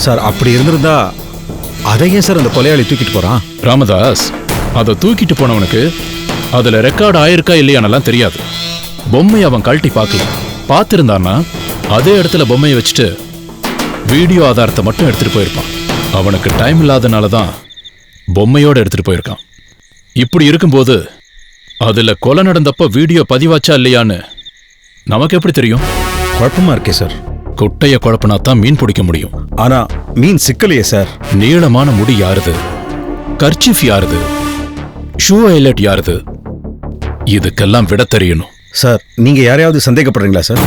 Sir அப்படி இருந்திருந்தா அதையே சார் அந்த கொலையாளி தூக்கிட்டு போறான். ராமதாஸ், அதை தூக்கிட்டு போனவனுக்கு அதுல ரெக்கார்டு ஆயிருக்கா இல்லையானலாம் தெரியாது. பொம்மையை அவன் கழட்டி பார்க்கல. பார்த்திருந்தான்னா அதே இடத்துல பொம்மையை வச்சுட்டு வீடியோ ஆதாரத்தை மட்டும் எடுத்துட்டு போயிருப்பான். அவனுக்கு டைம் இல்லாதனால தான் பொம்மையோட எடுத்துட்டு போயிருக்கான். இப்படி இருக்கும்போது அதுல கொலை நடந்தப்ப வீடியோ பதிவாச்சா இல்லையான்னு நமக்கு எப்படி தெரியும்? குழப்பமா இருக்கே சார். குட்டைய குழப்பினா தான் மீன் பிடிக்க முடியும். ஆனா மீன் சிக்கலையே சார். நீளமான முடி யாருது? கர்ச்சீஃப் யாருது? ஷூ ஹைலைட் யாருது? இதுக்கெல்லாம் விட தெரியணும். சார் நீங்க யாரையாவது சந்தேகப்படுறீங்களா சார்?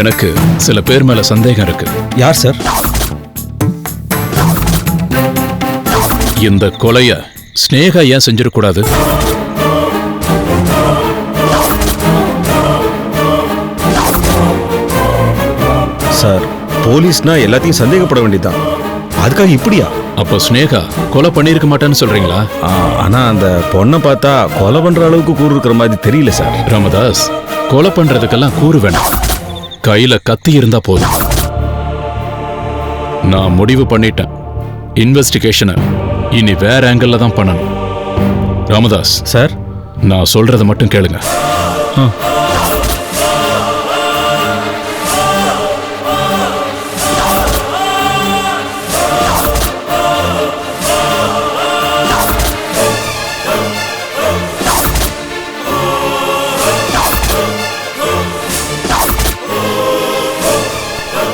எனக்கு சில பேர் மேல சந்தேகம் இருக்கு. யார் சார்? இந்த கொலைய ஸ்னேகா ஏன் செஞ்சிடக்கூடாது? சார் போலீஸ்னா எல்லாத்தையும் சந்தேகப்பட வேண்டியதுதான். அதுக்காக இப்படியா? அப்போ ஸ்னேகா கொலை பண்ணிருக்க மாட்டான்னு சொல்றீங்களா? ஆனா அந்த பொண்ணை பார்த்தா கொலை பண்ற அளவுக்கு கூறு இருக்கிற மாதிரி தெரியல சார். ராமதாஸ், கொலை பண்றதுக்கெல்லாம் கூறு வேண்டாம். கையில கத்தி இருந்தா போதும். நான் முடிவு பண்ணிட்டேன். இன்வெஸ்டிகேஷனை இனி வேற ஆங்கிள் தான் பண்ணணும். ராமதாஸ் சார், நான் சொல்றதை மட்டும் கேளுங்க.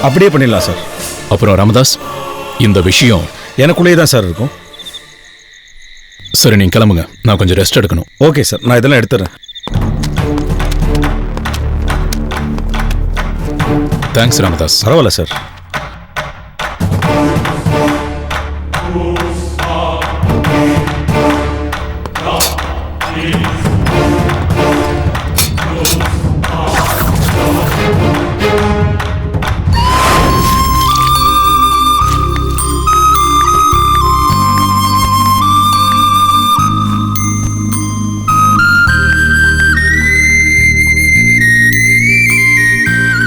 அப்படியே பண்ணிடலாம் சார். அப்புறம் ராமதாஸ், இந்த விஷயம் எனக்குள்ளேயே தான் சார் இருக்கும். சரி, நீங்க கிளம்புங்க. நான் கொஞ்சம் ரெஸ்ட் எடுக்கணும். ஓகே சார், நான் இதெல்லாம் எடுத்துறேன். தேங்க்ஸ் ராமதாஸ். பரவாயில்ல சார்.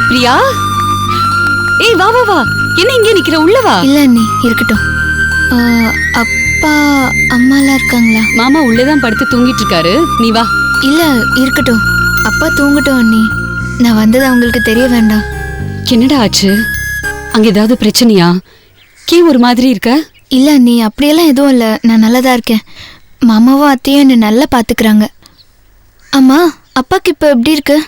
பிரியா, ஏய் வா வா வா. என்ன இங்கே நிக்கிற? உள்ள வா. இல்ல அண்ணி, இருக்கட்டும். அப்பா அம்மாலாம் இருக்காங்களா? மாமா உள்ளதான் படுத்து தூங்கிட்டு இருக்காரு. நீ வா. இல்ல இருக்கட்டும், அப்பா தூங்கட்டும் அண்ணி. நான் வந்தது அவங்களுக்கு தெரிய வேண்டாம். என்னடா ஆச்சு? அங்க ஏதாவது பிரச்சனையா? ஒரு மாதிரி இருக்க? இல்ல அண்ணி, அப்படியெல்லாம் எதுவும் இல்ல. நான் நல்லதா இருக்கேன். மாமாவும் அத்தையும் என்ன நல்லா பாத்துக்கிறாங்க. அம்மா, அப்பாக்கு இப்ப எப்படி இருக்கு?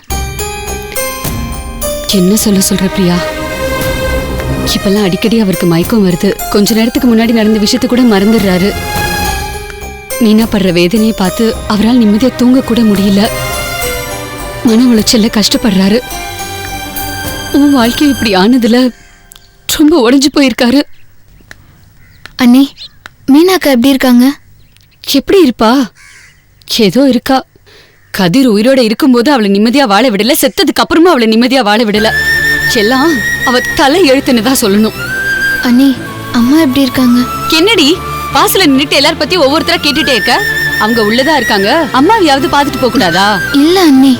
என்ன சொல்ற பிரியா? இப்பெல்லாம் அடிக்கடி அவருக்கு மயக்கம் வருது. கொஞ்ச நேரத்துக்கு முன்னாடி நடந்த விஷயத்த கூட மறந்துடுறாரு. மீனா படுற வேதனையை பார்த்து அவரால் நிம்மதியா தூங்க கூட முடியல. மன உளைச்சல்ல கஷ்டப்படுறாரு. உன் வாழ்க்கை இப்படி ஆனதுல ரொம்ப உடைஞ்சு போயிருக்காரு. அண்ணி, மீனாக்கா எப்படி இருக்காங்க? எப்படி இருப்பா? ஏதோ இருக்கா. கதிர் உயிரோட இருக்கும்போது அவளை நிம்மதியா வாழ விடல, செத்ததுக்கு அப்புறமா அவளை நிம்மதியா வாழ விடல. எல்லாம் அவ தலை எழுத்துன்னு தான் சொல்லணும். அண்ணி, அம்மா எப்படி இருக்காங்க? என்னடி வாசல நின்னுட்டு எல்லார பத்தி ஒவ்வொருத்தரா கேட்டுட்டே இருக்க? அவங்க உள்ளதா இருக்காங்க. அம்மாவையாவது பாத்துட்டு போக கூடாதா? இல்ல அண்ணி,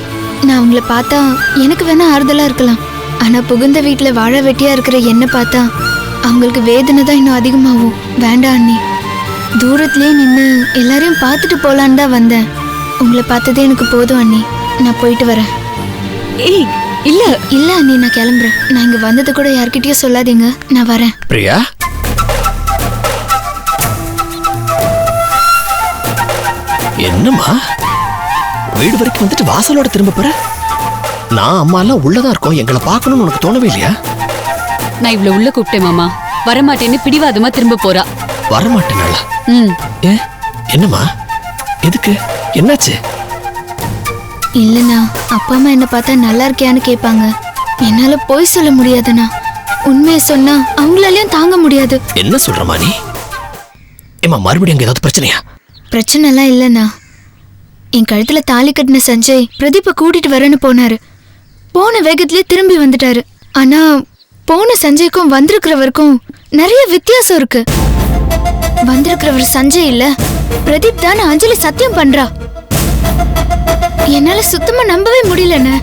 நான் அவங்கள பார்த்தா எனக்கு வேணா ஆறுதலா இருக்கலாம். ஆனா புகுந்த வீட்டுல வாழ வெட்டியா இருக்கிற என்ன பார்த்தா அவங்களுக்கு வேதனை தான் இன்னும் அதிகமாகும். வேண்டாம் அண்ணி, தூரத்திலே நின்று எல்லாரையும் பார்த்துட்டு போலான்னு தான் வந்தேன். உங்களை பார்த்ததே எனக்கு போதும் அண்ணி. நான் போயிட்டு வரேன். ஏய் இல்ல இல்ல அண்ணி, நான் கிளம்புறேன். நான் இங்க வந்தது கூட யார்கிட்டயும் சொல்லாதீங்க. நான் வரேன். பிரியா, என்னம்மா வீடு வரைக்கும் வந்துட்டு வாசலோட திரும்ப போற? நான் அம்மா எல்லாம் உள்ளதா இருக்கோம். எங்களை பார்க்கணும்னு உனக்கு தோணவே இல்லையா? நான் இவ்வளவு உள்ள கூப்பிட்டேன் மாமா. வரமாட்டேன்னு பிடிவாதமா திரும்ப போறா. வரமாட்டேனால? ஏ, என்னம்மா, எதுக்கு, என்னாச்சு? இல்லண்ணா, அப்பா அம்மா என்ன பார்த்தா நல்லா இருக்கியான்னு கேட்பாங்க. என்னால போய் சொல்ல முடியாதுண்ணா. உண்மையை சொன்னா அவங்களாலையும் தாங்க முடியாது. என்ன சொல்றமா நீ? ஏமா, மறுபடியும் அங்க ஏதாவது பிரச்சனையா? பிரச்சனை எல்லாம் இல்லண்ணா. என் கழுத்துல தாலி கட்டின சஞ்சய் பிரதீப்பை கூட்டிட்டு வரேன்னு போனாரு. போன வேகத்திலே திரும்பி வந்துட்டாரு. ஆனா போன சஞ்சய்க்கும் வந்திருக்கிறவருக்கும் நிறைய வித்தியாசம் இருக்கு. வந்திருக்கிறவர் சஞ்சய் இல்ல, பிரதீப் தான் அஞ்சலி சத்தியம் பண்றா. என்னால சுத்தமா நம்பவே முடியலண்ணே.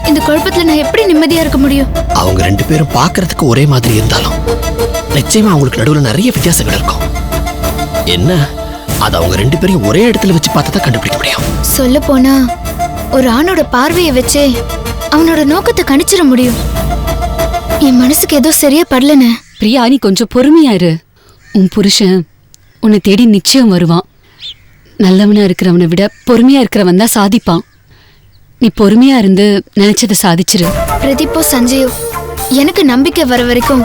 இந்த குழப்பத்துல நான் எப்படி நிம்மதியா இருக்க முடியும்? அவங்க ரெண்டு பேரும் பார்க்கறதுக்கு ஒரே மாதிரி இருந்தாலும் நிச்சயமா அவங்களுக்கு நடுவுல நிறைய வித்தியாசங்கள் இருக்கும். என்ன அது அவங்க ரெண்டு பேரையும் ஒரே இடத்துல வச்சு பார்த்தா தான் கண்டுபிடிக்க முடியும். சொல்ல போனா ஒரு ஆணோட பார்வையை வச்சு அவனோட நோக்கத்தை கணிச்சிட முடியும். என் மனசுக்கு ஏதோ சரியா படலண்ணே. பிரியா, நீ கொஞ்சம் பொறுமையா இரு. உன் புருஷன் உன்னை தேடி நிச்சயம் வருவான். நல்லவனா இருக்கிறவனை விட பொறுமையா இருக்கிறவன் தான் சாதிப்பான். நீ பொறுமையா இருந்து நினைச்சதை சாதிச்சிரு. பிரதீப்போ சஞ்சயோ எனக்கு நம்பிக்கை வர வரைக்கும்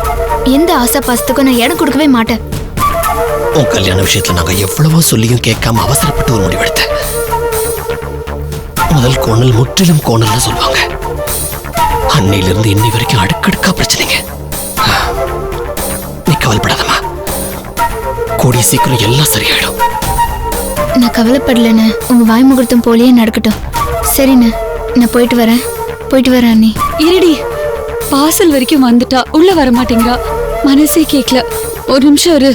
எந்த ஆசா பாசத்துக்கும் நான் இடம் கொடுக்கவே மாட்டேன். உன் கல்யாண விஷயத்துல நாங்க எவ்வளவோ சொல்லியும் கேட்காம அவசரப்பட்டு ஒரு முடிவெடுத்தேன். முதல் கோணல் முற்றிலும் கோணல்னு சொல்லுவாங்க. அன்னையிலிருந்து இன்னை வரைக்கும் அடுக்கடுக்கா பிரச்சனைங்க. நீ கவலைப்படாதம்மா, கூடிய சீக்கிரம் எல்லாம் சரியாயிடும். நான் கவலைப்படலண்ணே. உங்க வாய் முகூர்த்தம் போலயே நடக்கட்டும். சரிண்ணே, நான் போயிட்டு வரேன் அண்ணி. இருடி, வாசல் வரைக்கும் வந்துட்டா உள்ள வர மாட்டேங்கிறா. மனசே கேட்கல. ஒரு நிமிஷம் இரு.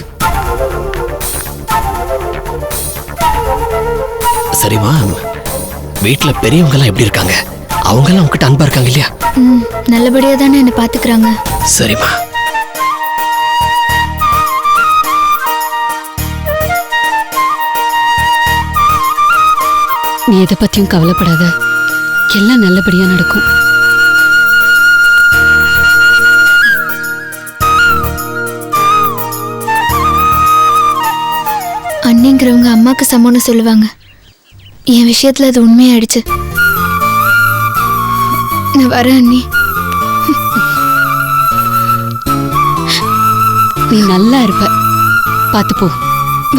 சரிம்மா, வீட்டுல பெரியவங்க எல்லாம் எப்படி இருக்காங்க? அவங்க எல்லாம் உங்ககிட்ட அன்பா இருக்காங்க இல்லையா? நல்லபடியா தானே என்ன பாத்துக்கிறாங்க. சரிம்மா. நீ எதை பத்தியும் கவலைப்படாத. எல்லாம் நல்லபடியா நடக்கும். அண்ணிங்கிறவங்க அம்மாக்கு சமம்னு சொல்லுவாங்க. என் விஷயத்துல அது உண்மையாயிடுச்சு. நான் வரேன் அண்ணி. நீ நல்லா இருப்ப, பாத்து போ.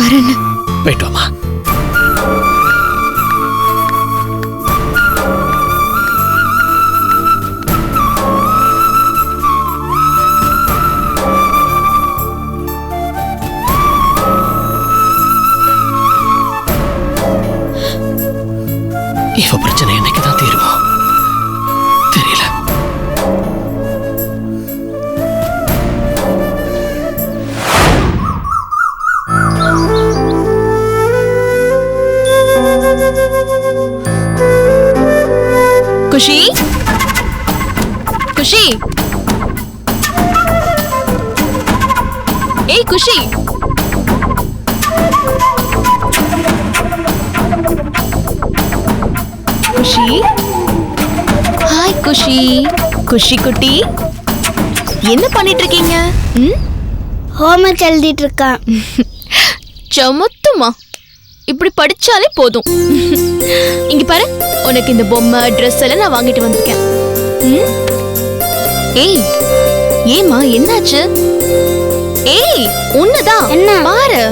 வரேன்னு. போயிட்டு வாமா. இவ பிரச்சனை என்னைக்கு தான் தீருமோ தெரியல. குஷி, குஷி, ஏய் குஷி, குஷி, ஹாய் குஷி. குஷி குட்டி, என்ன பண்ணிட்டு இருக்கீங்க? ஹோம்ஒர்க் எழுதிட்டு இருக்கேன். சமத்துமா, இப்படி படிச்சாலே போதும். இங்க பாரு, உனக்கு இந்த பொம்மை ட்ரெஸ் எல்லாம் நான் வாங்கிட்டு வந்திருக்கேன். ஏய், ஏமா என்னாச்சு? ஏய், உன்னதான் என்ன? பாரு.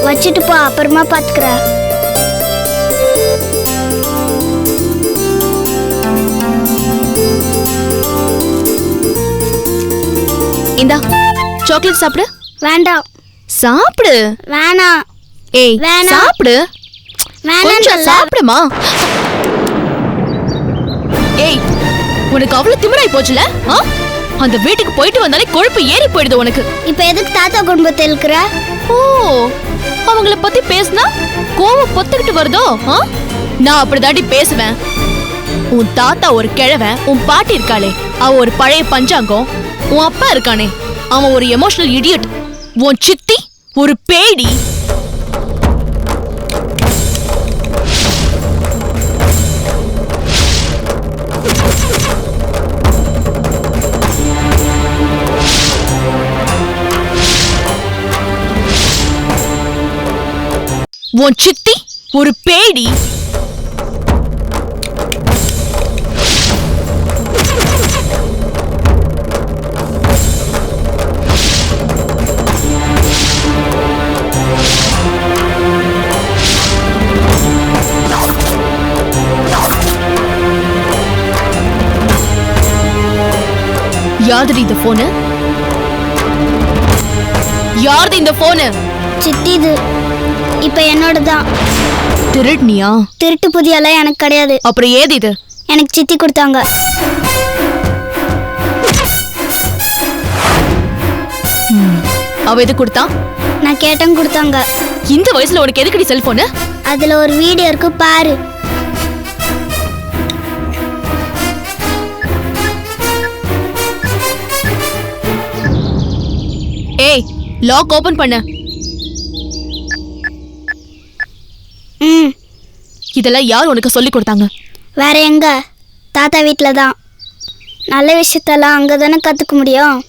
வச்சுட்டு போ, அப்புறமா பாத்துக்கிறேன். இந்தா சாக்லேட் சாப்பிடு. வேண்டாம். சாப்பிடு. வேணாம். ஏய், வேணாம். சாப்பிடு. வேணாம் கொஞ்சம் சாப்பிடுமா. ஏய், உனக்கு அவ்வளவு திமிராய் போச்சுல? அந்த வீட்டுக்கு போயிட்டு வந்தாலே கொழுப்பு ஏறி போயிடுது உனக்கு. இப்ப எதுக்கு தாத்தா குடும்பத்தை இருக்கிற? ஓ, அவங்கள பத்தி பேசினா கோவம் பொத்துக்கிட்டு வருதோ? நான் அப்படிதாண்டி பேசுவேன். உன் தாத்தா ஒரு கிழவன், உன் பாட்டி இருக்காளே அவ ஒரு பழைய பஞ்சாங்கம், உன் அப்பா இருக்கானே அவன் ஒரு எமோஷனல் இடியட், உன் சித்தி ஒரு பேடி. உன் சித்தி ஒரு பேடி. யாருது இந்த போனு? யாருது இந்த போனு? சித்திது. இப்ப என்னோடதான். திருட்னியா? திருட்டு புதியெல்லாம் எனக்கு கிடையாது. அப்புறம் ஏது இது? எனக்கு சித்தி கொடுத்தாங்க. அவ எது கொடுத்தா? நான் கேட்டேன், கொடுத்தாங்க. இந்த வயசுல உனக்கு எதுக்குடி செல்போனு? அதுல ஒரு வீடியோ இருக்கு பாரு. லாக் ஓபன் பண்ணு. ம் இதெல்லாம் யார் உனக்கு சொல்லி கொடுத்தாங்க? வேற எங்க? தாத்தா வீட்டில் தான். நல்ல விஷயத்தெல்லாம் அங்கே தானே கற்றுக்க முடியும்.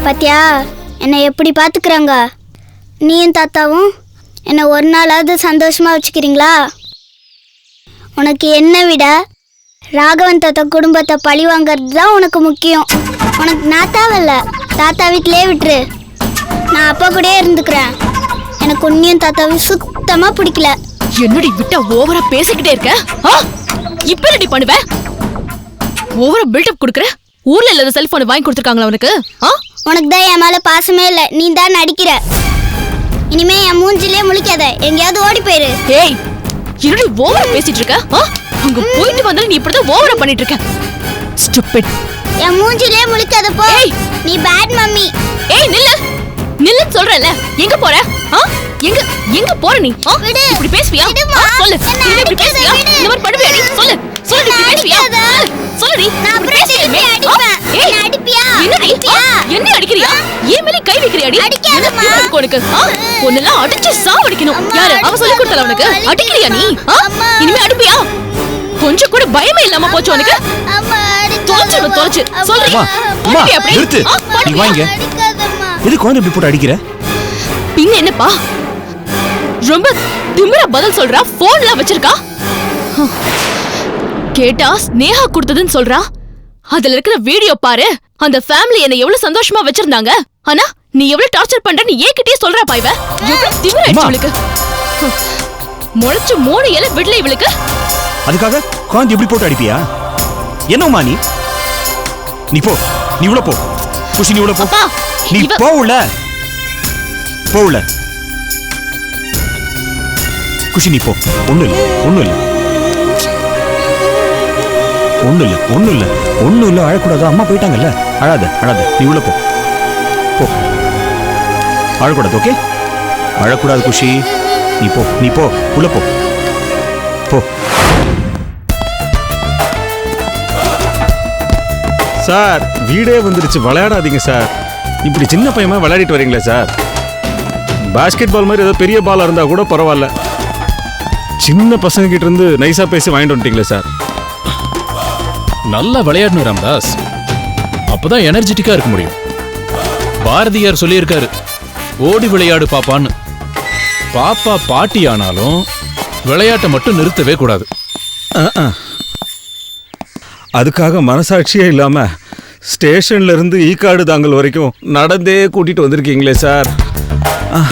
பாத்தியா என்னை எப்படி பார்த்துக்கிறாங்க? நீயும் தாத்தாவும் என்னை ஒரு நாளாவது சந்தோஷமாக வச்சுக்கிறீங்களா? உனக்கு என்னை விட ராகவன் தாத்தா குடும்பத்தை பழி வாங்கிறது தான் உனக்கு முக்கியம். உனக்கு நான் தேவையில்ல, தாத்தா வீட்டிலே விட்டுரு. நான் அப்பா கூடயே இருந்துக்கிறேன். எனக்கு உன்னையும் தாத்தாவையும் சுத்தமாக பிடிக்கல. என்னடி விட்டா ஓவரா பேசிக்கிட்டே இருக்க? இப்ப என்னடி பண்ணுவ? ஓவரா பில்டப் கொடுக்குற? ஊர்ல இல்லாத செல்போன் வாங்கி கொடுத்துருக்காங்களா உனக்கு? உனக்கு தான் என் மேலே பாசமே இல்லை, நீ தான் நடிக்கிற. இனிமே என் மூஞ்சிலே முழிக்காத, எங்கேயாவது ஓடி போயிரு. ஏய், என்னடி ஓவரா பேசிட்டு இருக்க? அங்க போயிட்டு வந்தாலும் நீ இப்படிதான் ஓவரா பண்ணிட்டு இருக்க. ஸ்டூபிட். என் மூஞ்சிலே முழிக்காத போ. நீ பேட் மம்மி. ஏய் நில்லு, நில்லு சொல்றேன்ல. எங்க போற? எங்க எங்க போற நீ? இப்படி பேசுவியா? சொல்லு. நீ இப்படி பேசுவியா? இந்த மாதிரி பண்ணுவியா நீ? சொல்லு. சொல்லு இப்படி பேசுவியா? சொல்லுடி. நான் அப்புறம் திருப்பி அடிப்பேன். ஏய் என்ன அடிப்பியா? என்னடி? என்ன அடிக்கிறியா? ஏன் மேல கை வைக்கிறியாடி? அடிக்காதம்மா. உனக்கு ஒன்னெல்லாம் அடிச்சு சாவடிக்கணும். யாரு அவ சொல்லி கொடுத்தல உனக்கு? அடிக்கிறியா நீ? இனிமே அடிப்பியா? கொஞ்சம் கூட பயமே இல்லாம போச்சு உனக்கு. அம்மா தொலைச்சு தொலைச்சு சொல்றேன். அம்மா நிறுத்து. நீ வாங்க. அடிக்காதம்மா. எது குழந்தை இப்படி போட்டு அடிக்கிற? பின்ன என்னப்பா ரொம்ப திமிரா பதில் சொல்றா? போன்ல வச்சிருக்கா? கேட்டா ஸ்னேகா கொடுத்ததுன்னு சொல்றா. அதுல இருக்கிற வீடியோ பாரு. அந்த ஃபேமிலி என்ன எவ்வளவு சந்தோஷமா வச்சிருந்தாங்க. ஆனா நீ எவ்வளவு டார்ச்சர் பண்றன்னு ஏகிட்டே சொல்றா பாய்வ. எவ்வளவு திமிராயிடுச்சு இவளுக்கு. முளைச்சு 3 இலை விடல இவளுக்கு. அதுக்காக குழந்தை இப்படி போட்டு அடிப்பியா? என்னம்மா நீ? நீ போ, நீ உள்ள போ. குஷி நீ உள்ள போ. அப்பா, நீ போவுல போவுல. குஷி நீ போ. ஒண்ணும் இல்ல, ஒண்ணும் இல்ல, ஒண்ணும் இல்ல, ஒண்ணும் இல்ல, ஒண்ணும் இல்ல. அழக்கூடாது, அம்மா போயிட்டாங்கல்ல. அழாத அழாத, நீ உள்ள போ. போ, அழக்கூடாது. ஓகே, அழக்கூடாது குஷி. நீ போ, நீ போ, உள்ள போ. போ. சார் வீடே வந்துருச்சு, விளையாடாதீங்க சார். இப்படி சின்ன பையமா விளையாடிட்டு வரீங்களே சார். பாஸ்கெட் பால் மாதிரி ஏதோ பெரிய பாலா இருந்தா கூட பரவாயில்ல. சின்ன பசங்க கிட்ட இருந்து நைஸா பேசி வாங்கிட்டு வந்துட்டீங்களே சார். நல்லா விளையாடணும் ராமதாஸ், அப்பதான் எனர்ஜெட்டிக்கா இருக்க முடியும். பாரதியார் சொல்லியிருக்காரு, ஓடி விளையாடு பாப்பான்னு. பாப்பா பாட்டி ஆனாலும் விளையாட்டை மட்டும் நிறுத்தவே கூடாது. அதுக்காக மனசாட்சியே இல்லாம ஸ்டேஷன்ல இருந்து ஈக்காடு தாங்கல் வரைக்கும் நடந்தே கூட்டிட்டு வந்திருக்கீங்களே சார்.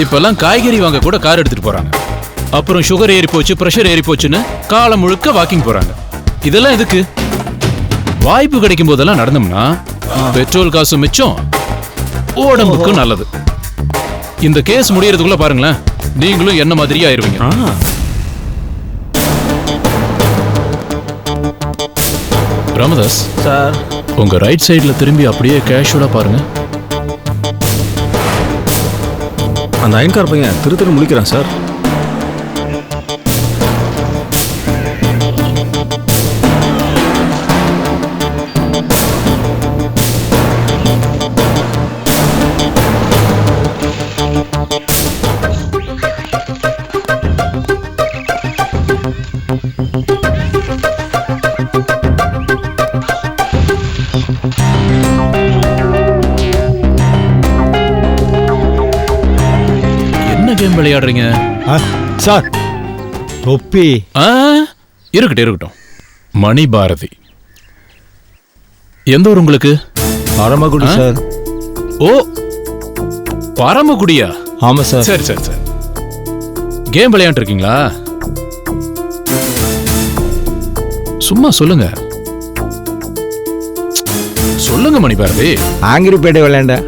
இப்பெல்லாம் காய்கறி வாங்க கூட கார் எடுத்துட்டு போறாங்க. அப்புறம் சுகர் ஏறி போச்சு, பிரஷர் ஏறி போச்சுன்னு காலம் முழுக்க வாக்கிங் போறாங்க. இதெல்லாம் எதுக்கு? வாய்ப்பு கிடைக்கும் போதெல்லாம் நடந்தோம்னா பெட்ரோல் காசு மிச்சம், உடம்புக்கும் நல்லது. இந்த கேஸ் முடியறதுக்குள்ள பாருங்களேன், நீங்களும் என்ன மாதிரியே ஆயிருவீங்க. ராமதாஸ் சார், உங்க ரைட் சைடுல திரும்பி அப்படியே கேஷுவலா பாருங்க. அந்த அயன்கார் பையன் திரு முழிக்கிறான் சார். என்ன கேம் விளையாடுறீங்க சார்? தொப்பி இருக்கட்டும் இருக்கட்டும். மணி பாரதி எந்த ஊர் உங்களுக்கு? பரமக்குடி சார். ஓ, பரமக்குடியா? ஆமா சார். சரி சரி சரி. கேம் விளையாண்டு இருக்கீங்களா? சும்மா சொல்லுங்க, சொல்லுங்க மணிபாரதி. ஆங்கிரி பேட்டை விளையாண்டேன்.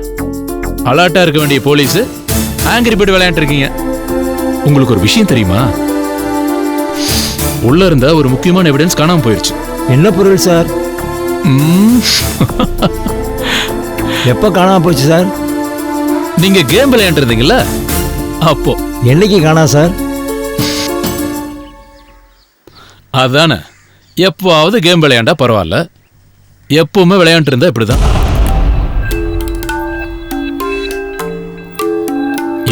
அலர்ட்டா இருக்க வேண்டிய போலீஸ் ஆங்கிரி பேர்டு விளையாண்டு இருக்கீங்க. உங்களுக்கு ஒரு விஷயம் தெரியுமா? உள்ள இருந்த ஒரு முக்கியமான எவிடன்ஸ் காணாம போயிடுச்சு. என்ன பொருள் சார்? எப்போ காணாம போச்சு சார்? நீங்க கேம் விளையாண்டு இருந்தீங்கல்ல, அப்போ. என்னைக்கு காணா சார்? அதானே, எப்போவாவது கேம் விளையாண்டா பரவாயில்ல, எப்பவுமே விளையாண்டு இருந்தா இப்படிதான்.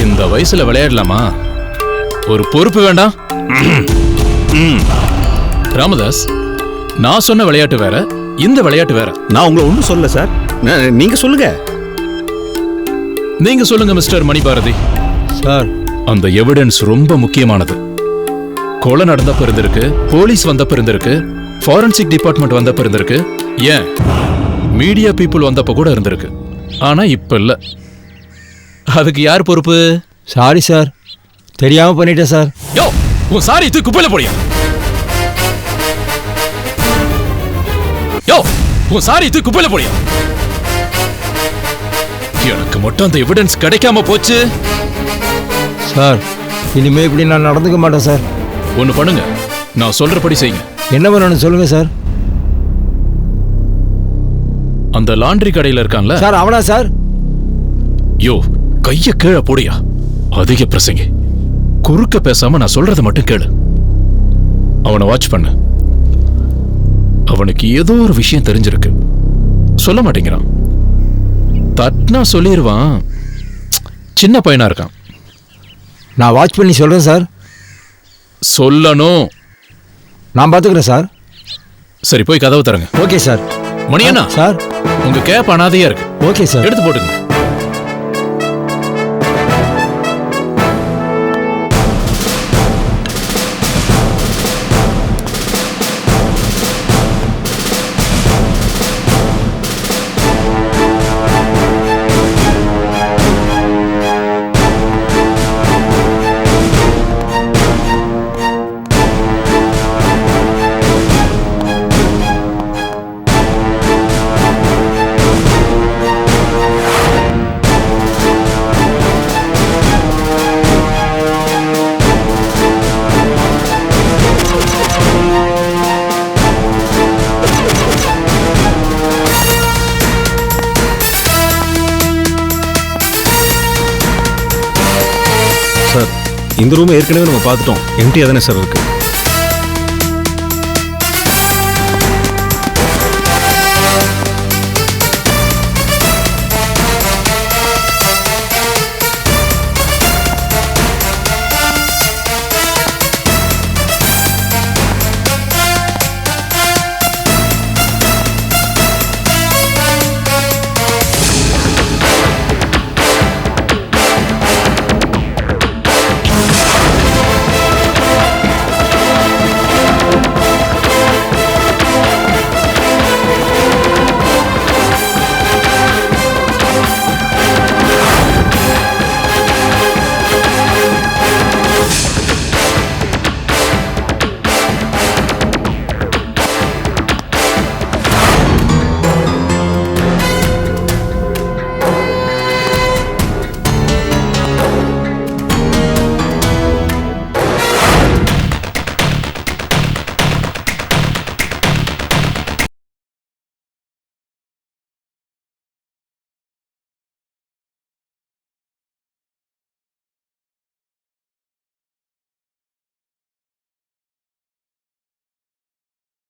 இந்த வயசுல விளையாடலாமா? ஒரு பொறுப்பு வேண்டாம்? ராமதாஸ், நான் சொன்ன விளையாட்டு வேற, இந்த விளையாட்டு வேற. நான் உங்களை ஒன்றும் சொல்லல சார். நீங்க சொல்லுங்க. நீங்க சொல்லுங்க மிஸ்டர் மணிபாரதி. சார், அந்த எவிடன்ஸ் ரொம்ப முக்கியமானது. கொலை நடந்தப்ப இருந்திருக்கு, போலீஸ் வந்தப்ப இருந்திருக்கு, ஃபாரன்சிக் டிபார்ட்மெண்ட் வந்தப்ப இருந்திருக்கு, ஏன் மீடியா பீப்புள் வந்தப்ப கூட இருந்திருக்கு. ஆனா இப்ப இல்ல. அதுக்கு யார் பொறுப்பு? சாரி சார், தெரியாம பண்ணிட்டேன் சார். யோ, உன் சாரி தூக்கி குப்பையில போடியா. யோ, உன் சாரி தூக்கி குப்பையில போடியா. எனக்கு மட்டும் அந்த எவிடன்ஸ் கிடைக்காம போச்சு. சார், இனிமே இப்படி நான் நடந்துக்க மாட்டேன் சார். ஒன்னு பண்ணுங்க, நான் சொல்றபடி செய்யுங்க. என்ன பண்ணணும் சொல்லுங்க சார். அந்த லாண்டரி கடையில இருக்கான்ல சார், அவனா சார்? யோ, கைய கீழே போடியா. அதிக பிரசங்க. குறுக்க பேசாம நான் சொல்றத மட்டும் கேளு. அவனை வாட்ச் பண்ணு. அவனுக்கு ஏதோ ஒரு விஷயம் தெரிஞ்சிருக்கு, சொல்ல மாட்டேங்கிறான். தட்னா சொல்லிடுவான். சின்ன பையனா இருக்கான். நான் வாட்ச் பண்ணி சொல்றேன் சார். சொல்லணும். நான் பார்த்துக்கிறேன் சார். சரி, போய் கதவு தரங்க. Okay sir. மணியண்ணா சார், உங்க கேப் அனாதையா இருக்கு. Okay sir. எடுத்து போட்டுங்க. சார், இந்த ரூம் ஏற்கனவே நம்ம பார்த்துட்டோம். எம்டியா தானே சார் இருக்கு?